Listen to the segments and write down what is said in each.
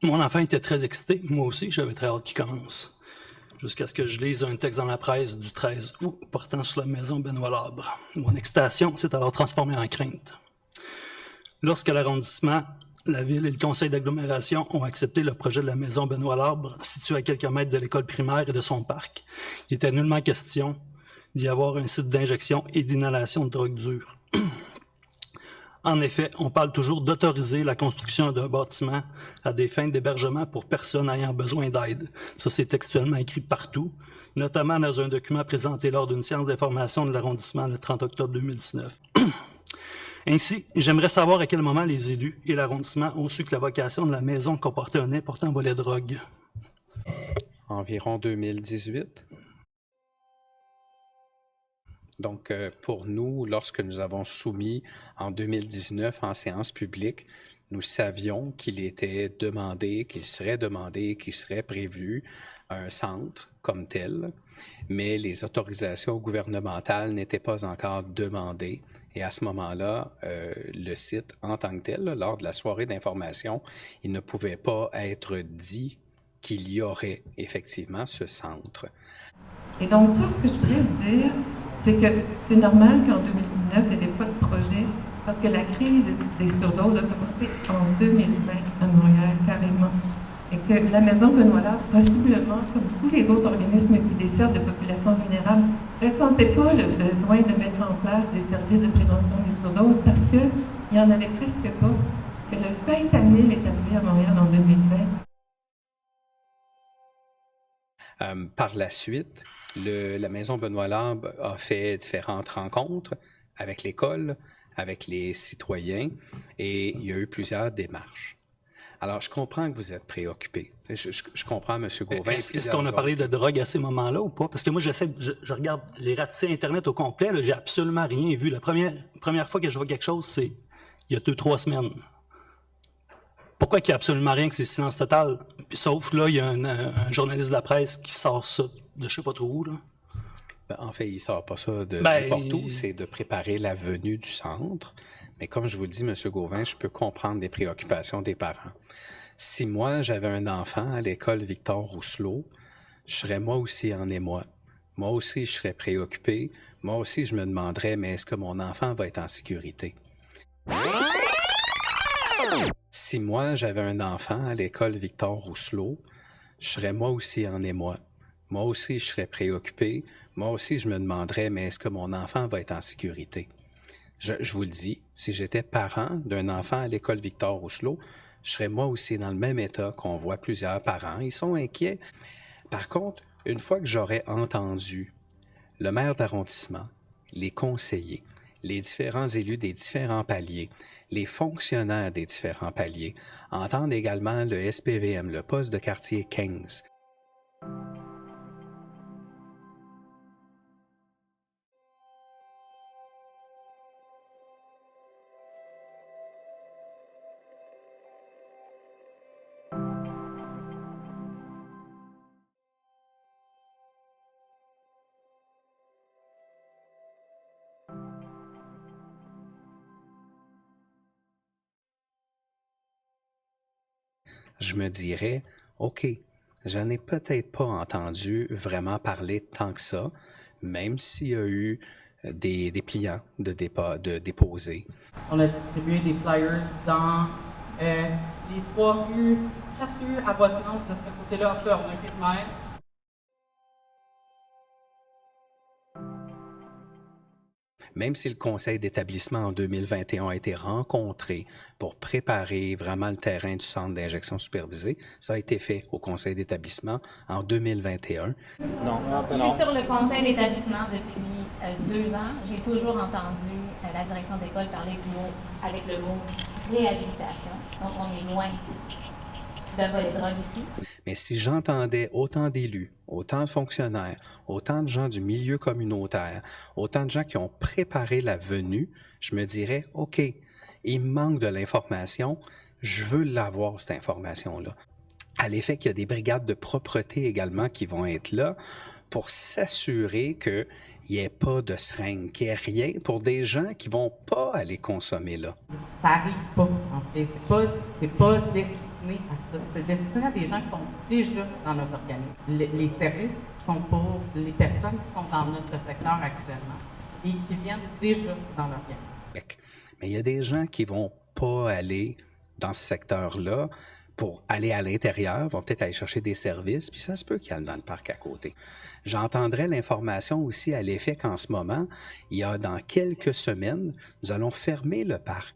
Mon enfant était très excité, moi aussi, j'avais très hâte qu'il commence. Jusqu'à ce que je lise un texte dans la presse du 13 août portant sur la maison Benoît Labre. Mon excitation s'est alors transformée en crainte. Lorsque l'arrondissement, la ville et le conseil d'agglomération ont accepté le projet de la maison Benoît Labre, située à quelques mètres de l'école primaire et de son parc, il était nullement question d'y avoir un site d'injection et d'inhalation de drogue dure. En effet, on parle toujours d'autoriser la construction d'un bâtiment à des fins d'hébergement pour personnes ayant besoin d'aide. Ça, c'est textuellement écrit partout, notamment dans un document présenté lors d'une séance d'information de l'arrondissement le 30 octobre 2019. Ainsi, j'aimerais savoir à quel moment les élus et l'arrondissement ont su que la vocation de la maison comportait un important volet drogue. Environ 2018. Donc, pour nous, lorsque nous avons soumis en 2019 en séance publique, nous savions qu'il était demandé, qu'il serait prévu un centre comme tel, mais les autorisations gouvernementales n'étaient pas encore demandées. Et à ce moment-là, le site en tant que tel, lors de la soirée d'information, il ne pouvait pas être dit qu'il y aurait effectivement ce centre. Et donc ça, ce que je voudrais vous dire, c'est que c'est normal qu'en 2019, il n'y avait pas de projet, parce que la crise des surdoses a commencé en 2020 à Montréal, carrément. Et que la maison Benoît Labre, possiblement, comme tous les autres organismes qui desservent des populations vulnérables, ne ressentait pas le besoin de mettre en place des services de prévention des surdoses parce qu'il n'y en avait presque pas. Que le fentanyl est arrivé à Montréal en 2020. Par la suite, la maison Benoît Labre a fait différentes rencontres avec l'école, avec les citoyens, et il y a eu plusieurs démarches. Alors, je comprends que vous êtes préoccupé. Je comprends, M. Gauvin. Est-ce qu'on a parlé de drogue à ces moments-là ou pas? Parce que moi, je regarde les ratissés Internet au complet, j'ai absolument rien vu. La première fois que je vois quelque chose, c'est il y a 2-3 semaines. Pourquoi qu'il n'y a absolument rien, que c'est silence total? Sauf là, il y a un journaliste de la presse qui sort ça de je sais pas trop où, là. Ben, en fait, il ne sort pas ça de n'importe où, c'est de préparer la venue du centre. Mais comme je vous le dis, M. Gauvin, je peux comprendre les préoccupations des parents. Si moi, j'avais un enfant à l'école Victor Rousselot, je serais moi aussi en émoi. Moi aussi, je serais préoccupé. Moi aussi, je me demanderais, mais est-ce que mon enfant va être en sécurité? Si moi, j'avais un enfant à l'école Victor Rousselot, je serais moi aussi en émoi. Moi aussi, je serais préoccupé. Moi aussi, je me demanderais, mais est-ce que mon enfant va être en sécurité? Je vous le dis, si j'étais parent d'un enfant à l'école Victor Rousselot, je serais moi aussi dans le même état qu'on voit plusieurs parents. Ils sont inquiets. Par contre, une fois que j'aurais entendu le maire d'arrondissement, les conseillers, les différents élus des différents paliers, les fonctionnaires des différents paliers, entendre également le SPVM, le poste de quartier 15, je me dirais, OK, j'en ai peut-être pas entendu vraiment parler tant que ça, même s'il y a eu des pliants de déposer. On a distribué des flyers dans les 3 rues, 4 rues avoisinantes de ce côté-là, olympique même. Même si le conseil d'établissement en 2021 a été rencontré pour préparer vraiment le terrain du centre d'injection supervisée, ça a été fait au conseil d'établissement en 2021. Non. Je suis sur le conseil d'établissement depuis 2 ans. J'ai toujours entendu la direction d'école parler avec le mot réhabilitation. Donc, on est loin d'un volet drogue ici. Mais si j'entendais autant d'élus, autant de fonctionnaires, autant de gens du milieu communautaire, autant de gens qui ont préparé la venue, je me dirais, OK, il me manque de l'information, je veux l'avoir, cette information-là. À l'effet qu'il y a des brigades de propreté également qui vont être là pour s'assurer qu'il n'y ait pas de seringue, qu'il n'y ait rien pour des gens qui vont pas aller consommer là. Ça arrive pas, en fait. C'est pas destiné destiné à ça. C'est destiné à des gens qui sont déjà dans notre organisme. Les services sont pour les personnes qui sont dans notre secteur actuellement et qui viennent déjà dans l'organisme. Mais il y a des gens qui vont pas aller dans ce secteur-là pour aller à l'intérieur, vont peut-être aller chercher des services, puis ça se peut qu'il y en ait dans le parc à côté. J'entendrai l'information aussi à l'effet qu'en ce moment, il y a dans quelques semaines, nous allons fermer le parc.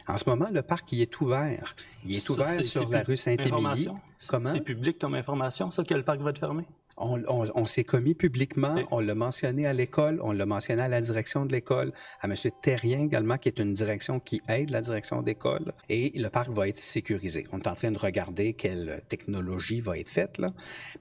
En ce moment, le parc, il est ouvert. Il est ouvert sur la rue Saint-Émilie. Comment? C'est public comme information, ça, que le parc va être fermé? On s'est commis publiquement, on l'a mentionné à l'école, on l'a mentionné à la direction de l'école, à M. Terrien également, qui est une direction qui aide la direction d'école, et le parc va être sécurisé. On est en train de regarder quelle technologie va être faite, là,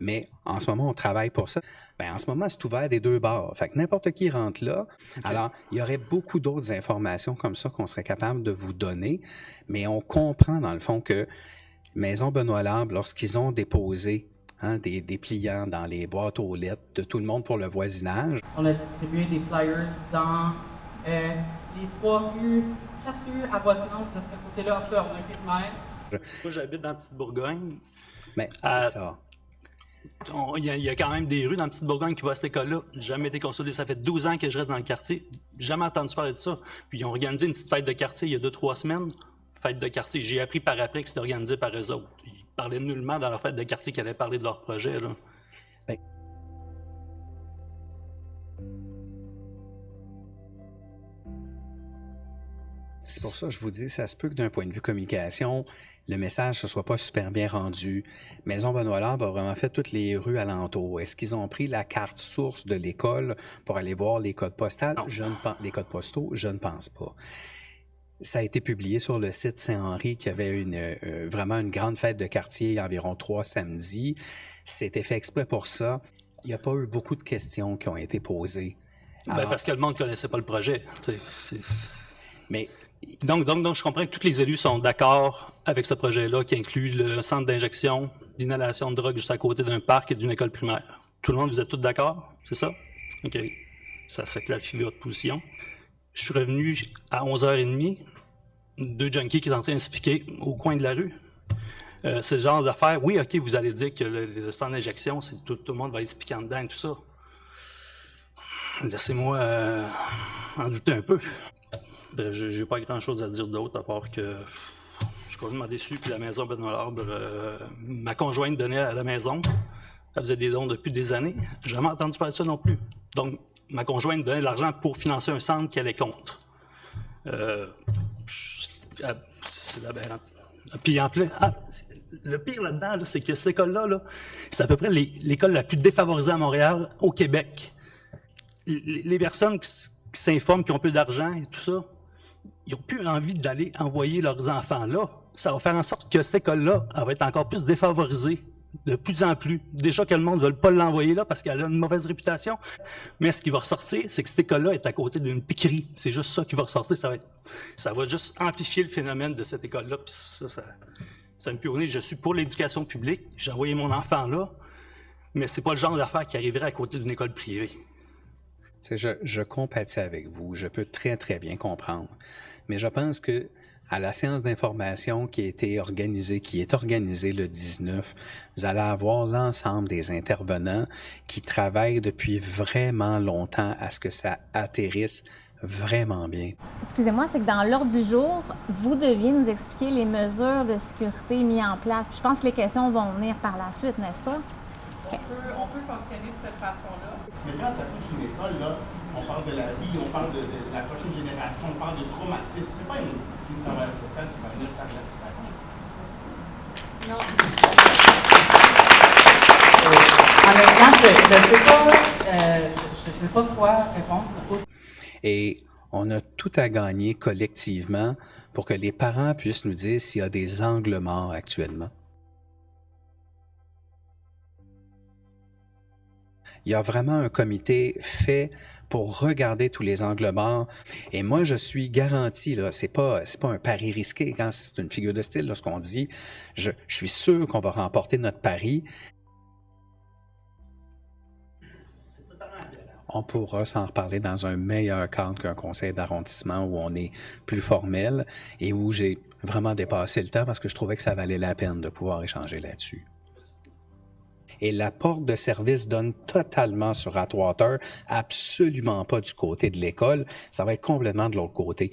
mais en ce moment, on travaille pour ça. En ce moment, c'est ouvert des deux bords, fait que n'importe qui rentre là. Okay. Alors, il y aurait beaucoup d'autres informations comme ça qu'on serait capable de vous donner, mais on comprend dans le fond que Maison Benoît Larbre, lorsqu'ils ont déposé des pliants dans les boîtes aux lettres de tout le monde pour le voisinage. On a distribué des flyers dans les 3 rues, 4 rues avoisinantes de ce côté-là, Moi, j'habite dans Petite Bourgogne. Mais c'est ça. Il y a quand même des rues dans Petite Bourgogne qui vont à cette école-là. Jamais été consolidé. Ça fait 12 ans que je reste dans le quartier. Jamais entendu parler de ça. Puis ils ont organisé une petite fête de quartier il y a 2-3 semaines. Fête de quartier. J'ai appris par après que c'était organisé par eux autres. Ils parlaient nullement dans leur fête de quartier qu'ils allaient parler de leur projet, là. C'est pour ça que je vous dis, ça se peut que d'un point de vue communication, le message ne soit pas super bien rendu. Maison Benoît Larbre a vraiment fait toutes les rues alentours. Est-ce qu'ils ont pris la carte source de l'école pour aller voir les codes postaux? Les codes postaux, je ne pense pas. Ça a été publié sur le site Saint-Henri qu'il y avait vraiment une grande fête de quartier, il y a environ 3 samedis. C'était fait exprès pour ça. Il n'y a pas eu beaucoup de questions qui ont été posées. Alors, parce que le monde ne connaissait pas le projet. Mais donc, je comprends que tous les élus sont d'accord avec ce projet-là qui inclut le centre d'injection, d'inhalation de drogue juste à côté d'un parc et d'une école primaire. Tout le monde, vous êtes tous d'accord? C'est ça? OK. Ça clarifie votre position. Je suis revenu à 11h30, 2 junkies qui étaient en train de s'expliquer au coin de la rue. C'est le genre d'affaire, oui, OK, vous allez dire que le centre d'injection, c'est tout le monde va être piquant dedans et tout ça. Laissez-moi en douter un peu. Bref, j'ai pas grand-chose à dire d'autre, à part que je suis complètement déçu que la maison Benoît Larbre, ma conjointe donnait à la maison. Elle faisait des dons depuis des années. J'ai jamais entendu parler de ça non plus. Donc, ma conjointe donnait de l'argent pour financer un centre qu'elle est contre. C'est aberrant. Puis en plus, le pire là-dedans, là, c'est que cette école-là, là, c'est à peu près l'école la plus défavorisée à Montréal, au Québec. Les personnes qui s'informent, qui ont peu d'argent et tout ça, ils n'ont plus envie d'aller envoyer leurs enfants là. Ça va faire en sorte que cette école-là, elle va être encore plus défavorisée. De plus en plus. Déjà que le monde ne veut pas l'envoyer là parce qu'elle a une mauvaise réputation. Mais ce qui va ressortir, c'est que cette école-là est à côté d'une piquerie. C'est juste ça qui va ressortir. Ça va juste amplifier le phénomène de cette école-là. Puis ça me pionne. Je suis pour l'éducation publique. J'ai envoyé mon enfant là. Mais c'est pas le genre d'affaire qui arriverait à côté d'une école privée. Je compatis avec vous. Je peux très, très bien comprendre. Mais je pense que à la séance d'information qui est organisée le 19, vous allez avoir l'ensemble des intervenants qui travaillent depuis vraiment longtemps à ce que ça atterrisse vraiment bien. Excusez-moi, c'est que dans l'ordre du jour, vous deviez nous expliquer les mesures de sécurité mises en place. Puis je pense que les questions vont venir par la suite, n'est-ce pas? On peut fonctionner de cette façon-là. Mais quand ça touche une école, là, on parle de la vie, on parle de la prochaine génération, on parle de traumatisme. C'est pas une travailleuse sociale qui va venir faire la différence. Non. Je ne sais pas quoi répondre. Et on a tout à gagner collectivement pour que les parents puissent nous dire s'il y a des angles morts actuellement. Il y a vraiment un comité fait pour regarder tous les angles morts. Et moi, je suis garanti, là, c'est pas un pari risqué quand c'est une figure de style, là, ce qu'on dit. Je suis sûr qu'on va remporter notre pari. C'est totalement aberrant. On pourra s'en reparler dans un meilleur cadre qu'un conseil d'arrondissement où on est plus formel et où j'ai vraiment dépassé le temps parce que je trouvais que ça valait la peine de pouvoir échanger là-dessus. Et la porte de service donne totalement sur Atwater, absolument pas du côté de l'école, ça va être complètement de l'autre côté.